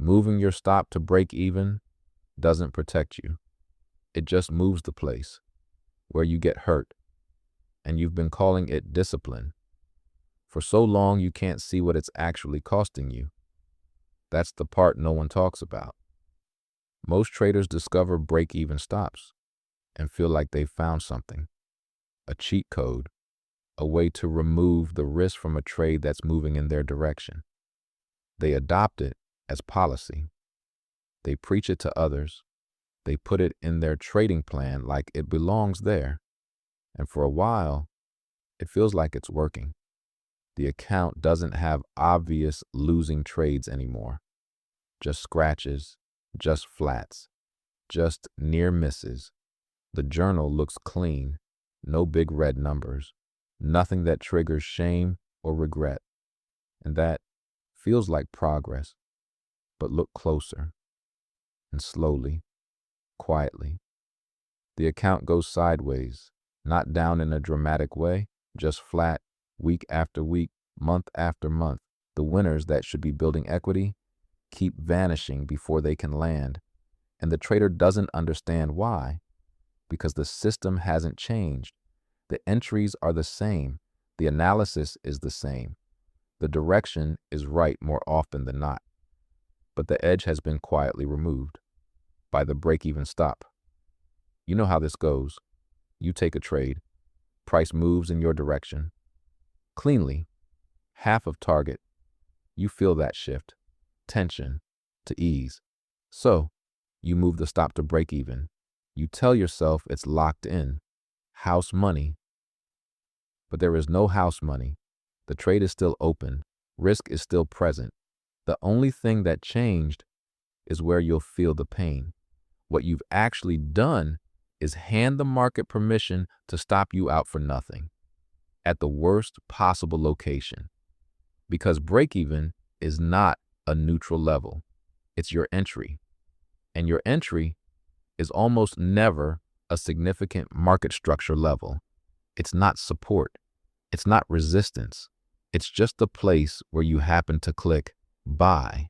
Moving your stop to break even doesn't protect you. It just moves the place where you get hurt, and you've been calling it discipline. For so long, you can't see what it's actually costing you. That's the part no one talks about. Most traders discover break-even stops and feel like they've found something, a cheat code, a way to remove the risk from a trade that's moving in their direction. They adopt it as policy. They preach it to others. They put it in their trading plan like it belongs there. And for a while, it feels like it's working. The account doesn't have obvious losing trades anymore. Just scratches, just flats, just near misses. The journal looks clean, no big red numbers, nothing that triggers shame or regret. And that feels like progress. But look closer, and slowly, quietly. The account goes sideways, not down in a dramatic way, just flat, week after week, month after month. The winners that should be building equity keep vanishing before they can land. And the trader doesn't understand why, because the system hasn't changed. The entries are the same. The analysis is the same. The direction is right more often than not. But the edge has been quietly removed by the break-even stop. You know how this goes. You take a trade. Price moves in your direction. Cleanly, half of target. You feel that shift. Tension to ease. So, you move the stop to break even. You tell yourself it's locked in. House money. But there is no house money. The trade is still open. Risk is still present. The only thing that changed is where you'll feel the pain. What you've actually done is hand the market permission to stop you out for nothing at the worst possible location. Because break-even is not a neutral level. It's your entry. And your entry is almost never a significant market structure level. It's not support. It's not resistance. It's just a place where you happen to click buy.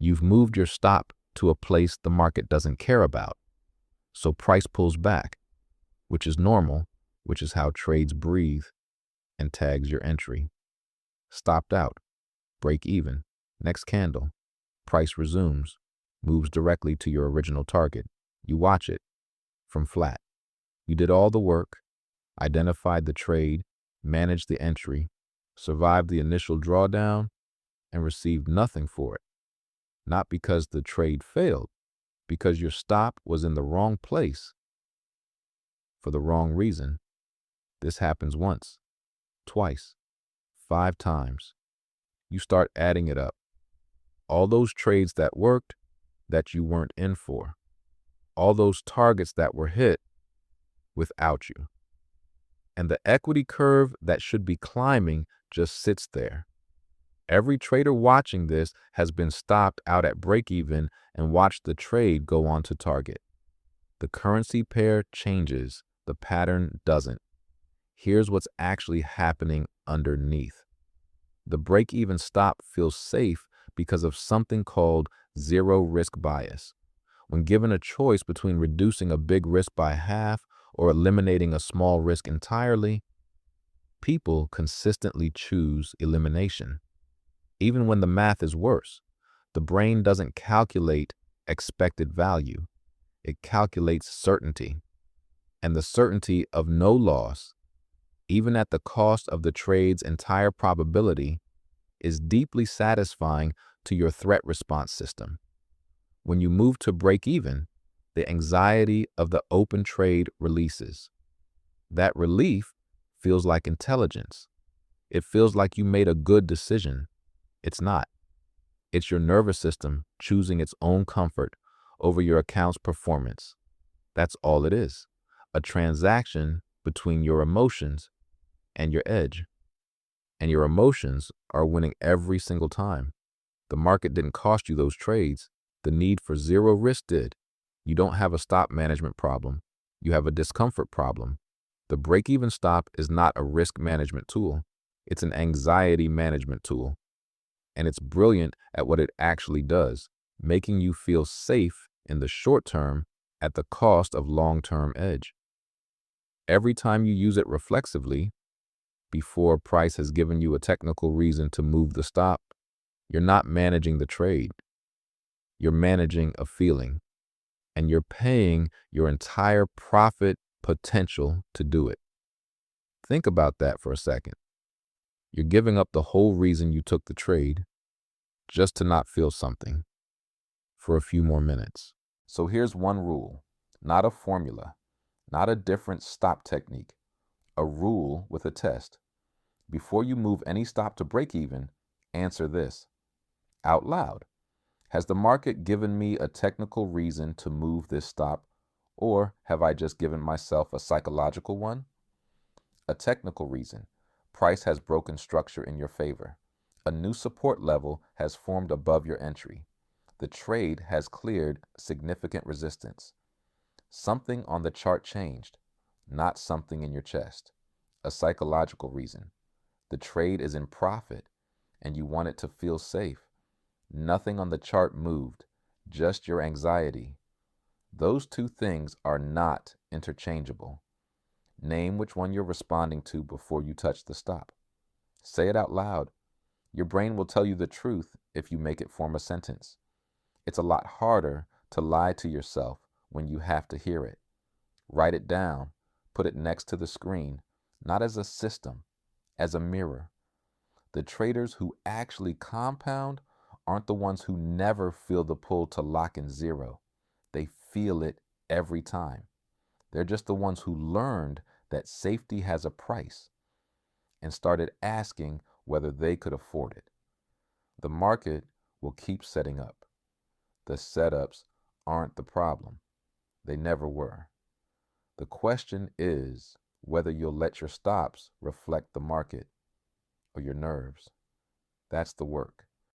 You've moved your stop to a place the market doesn't care about. So price pulls back, which is normal, which is how trades breathe, and tags your entry. Stopped out, break even, next candle, price resumes, moves directly to your original target. You watch it from flat. You did all the work, identified the trade, managed the entry, survived the initial drawdown, and received nothing for it. Not because the trade failed, because your stop was in the wrong place for the wrong reason. This happens once, twice, 5 times. You start adding it up. All those trades that worked that you weren't in for. All those targets that were hit without you. And the equity curve that should be climbing just sits there. Every trader watching this has been stopped out at break-even and watched the trade go on to target. The currency pair changes, the pattern doesn't. Here's what's actually happening underneath. The break-even stop feels safe because of something called zero risk bias. When given a choice between reducing a big risk by half or eliminating a small risk entirely, people consistently choose elimination. Even when the math is worse, the brain doesn't calculate expected value. It calculates certainty. And the certainty of no loss, even at the cost of the trade's entire probability, is deeply satisfying to your threat response system. When you move to break even, the anxiety of the open trade releases. That relief feels like intelligence. It feels like you made a good decision. It's not. It's your nervous system choosing its own comfort over your account's performance. That's all it is. A transaction between your emotions and your edge. And your emotions are winning every single time. The market didn't cost you those trades. The need for zero risk did. You don't have a stop management problem. You have a discomfort problem. The break-even stop is not a risk management tool. It's an anxiety management tool. and it's brilliant at what it actually does, making you feel safe in the short term at the cost of long-term edge. Every time you use it reflexively, before price has given you a technical reason to move the stop, you're not managing the trade. You're managing a feeling, and you're paying your entire profit potential to do it. Think about that for a second. You're giving up the whole reason you took the trade just to not feel something for a few more minutes. So here's one rule, not a formula, not a different stop technique, a rule with a test. Before you move any stop to break even, answer this out loud. Has the market given me a technical reason to move this stop, or have I just given myself a psychological one? A technical reason. Price has broken structure in your favor. A new support level has formed above your entry. The trade has cleared significant resistance. Something on the chart changed, not something in your chest. A psychological reason. The trade is in profit, and you want it to feel safe. Nothing on the chart moved, just your anxiety. Those two things are not interchangeable. Name which one you're responding to before you touch the stop. Say it out loud. Your brain will tell you the truth if you make it form a sentence. It's a lot harder to lie to yourself when you have to hear it. Write it down, put it next to the screen, not as a system, as a mirror. The traders who actually compound aren't the ones who never feel the pull to lock in zero. They feel it every time. They're just the ones who learned that safety has a price and started asking whether they could afford it. The market will keep setting up. The setups aren't the problem. They never were. The question is whether you'll let your stops reflect the market or your nerves. That's the work.